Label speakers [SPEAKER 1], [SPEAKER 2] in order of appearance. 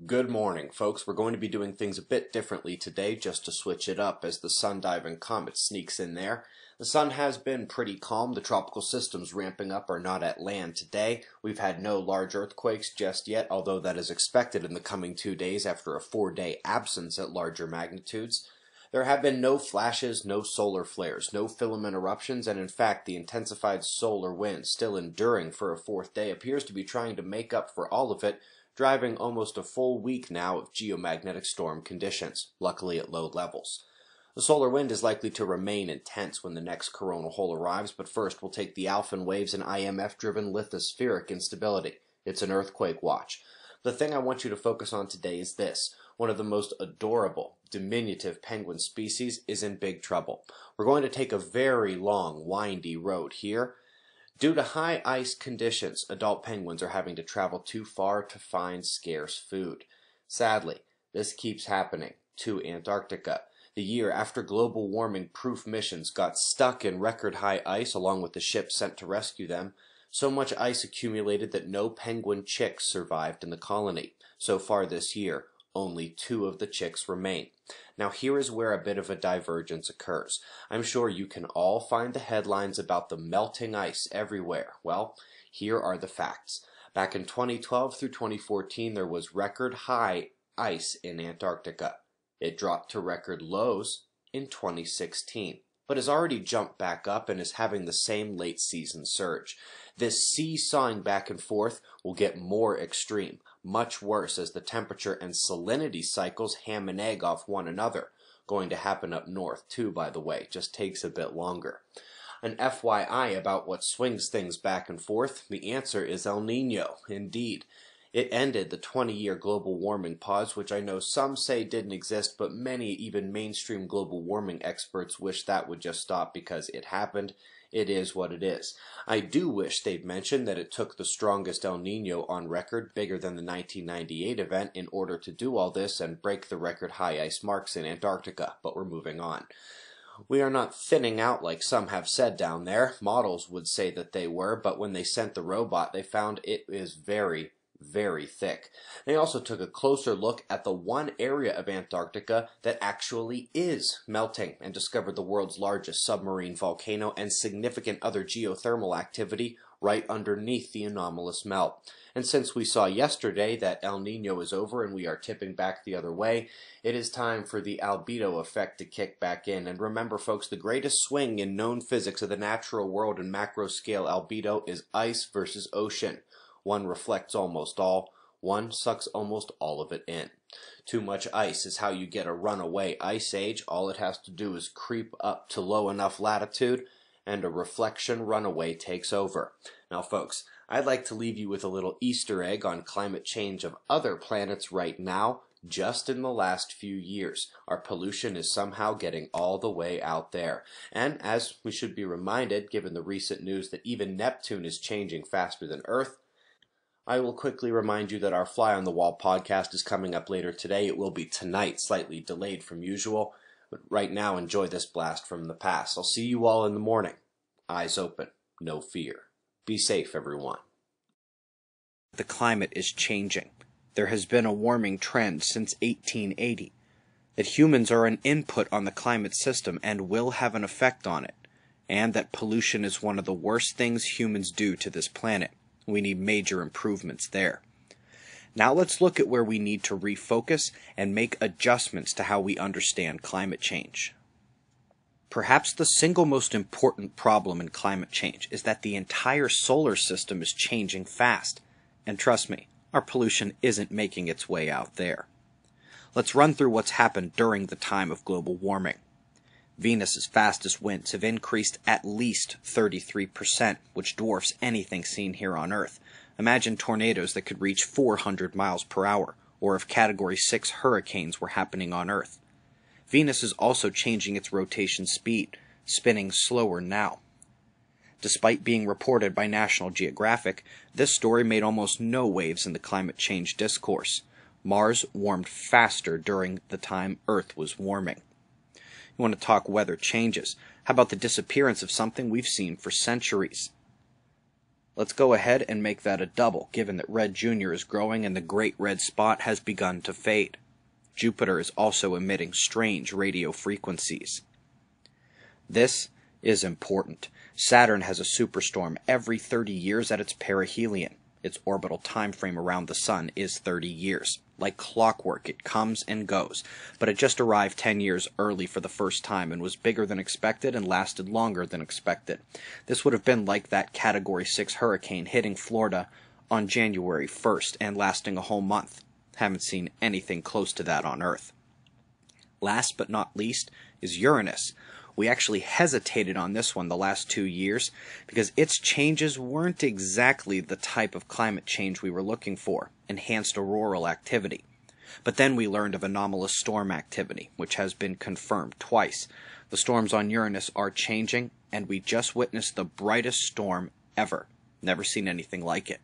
[SPEAKER 1] Good morning, folks. We're going to be doing things a bit differently today just to switch it up as the sun-diving comet sneaks in there. The sun has been pretty calm. The tropical systems ramping up are not at land today. We've had no large earthquakes just yet, although that is expected in the coming 2 days after a 4-day absence at larger magnitudes. There have been no flashes, no solar flares, no filament eruptions, and in fact the intensified solar wind, still enduring for a 4th day, appears to be trying to make up for all of it, driving almost a full week now of geomagnetic storm conditions, luckily at low levels. The solar wind is likely to remain intense when the next coronal hole arrives, but first we'll take the Alphen waves and IMF-driven lithospheric instability. It's an earthquake watch. The thing I want you to focus on today is this. One of the most adorable, diminutive penguin species is in big trouble. We're going to take a very long, windy road here. Due to high ice conditions, adult penguins are having to travel too far to find scarce food. Sadly, this keeps happening to Antarctica. The year after global warming proof missions got stuck in record high ice along with the ships sent to rescue them, so much ice accumulated that no penguin chicks survived in the colony. So far this year, only 2 of the chicks remain. Now here is where a bit of a divergence occurs. I'm sure you can all find the headlines about the melting ice everywhere. Well, here are the facts. Back in 2012 through 2014, there was record high ice in Antarctica. It dropped to record lows in 2016, but has already jumped back up and is having the same late season surge. This seesawing back and forth will get more extreme, much worse as the temperature and salinity cycles ham and egg off one another. Going to happen up north too, by the way, just takes a bit longer. An FYI about what swings things back and forth, the answer is El Niño, indeed. It ended the 20-year global warming pause, which I know some say didn't exist, but many, even mainstream global warming experts, wish that would just stop because it happened. It is what it is. I do wish they'd mentioned that it took the strongest El Niño on record, bigger than the 1998 event, in order to do all this and break the record high ice marks in Antarctica, but we're moving on. We are not thinning out like some have said down there. Models would say that they were, but when they sent the robot, they found it is very thick. They also took a closer look at the one area of Antarctica that actually is melting and discovered the world's largest submarine volcano and significant other geothermal activity right underneath the anomalous melt. And since we saw yesterday that El Niño is over and we are tipping back the other way, it is time for the albedo effect to kick back in. And remember, folks, the greatest swing in known physics of the natural world and macro scale albedo is ice versus ocean. One reflects almost all, one sucks almost all of it in. Too much ice is how you get a runaway ice age. All it has to do is creep up to low enough latitude, and a reflection runaway takes over. Now, folks, I'd like to leave you with a little Easter egg on climate change of other planets right now. Just in the last few years, our pollution is somehow getting all the way out there. And as we should be reminded, given the recent news that even Neptune is changing faster than Earth, I will quickly remind you that our Fly on the Wall podcast is coming up later today. It will be tonight, slightly delayed from usual. But right now, enjoy this blast from the past. I'll see you all in the morning. Eyes open, no fear. Be safe, everyone.
[SPEAKER 2] The climate is changing. There has been a warming trend since 1880. That humans are an input on the climate system and will have an effect on it. And that pollution is one of the worst things humans do to this planet. We need major improvements there. Now let's look at where we need to refocus and make adjustments to how we understand climate change. Perhaps the single most important problem in climate change is that the entire solar system is changing fast. And trust me, our pollution isn't making its way out there. Let's run through what's happened during the time of global warming. Venus's fastest winds have increased at least 33%, which dwarfs anything seen here on Earth. Imagine tornadoes that could reach 400 miles per hour, or if Category 6 hurricanes were happening on Earth. Venus is also changing its rotation speed, spinning slower now. Despite being reported by National Geographic, this story made almost no waves in the climate change discourse. Mars warmed faster during the time Earth was warming. You want to talk weather changes? How about the disappearance of something we've seen for centuries? Let's go ahead and make that a double, given that Red Jr. is growing and the Great Red Spot has begun to fade. Jupiter is also emitting strange radio frequencies. This is important. Saturn has a superstorm every 30 years at its perihelion. Its orbital time frame around the Sun is 30 years. Like clockwork, it comes and goes, but it just arrived 10 years early for the first time and was bigger than expected and lasted longer than expected. This would have been like that Category 6 hurricane hitting Florida on January 1st and lasting a whole month. Haven't seen anything close to that on Earth. Last but not least is Uranus. We actually hesitated on this one the last 2 years because its changes weren't exactly the type of climate change we were looking for, enhanced auroral activity. But then we learned of anomalous storm activity, which has been confirmed twice. The storms on Uranus are changing, and we just witnessed the brightest storm ever. Never seen anything like it.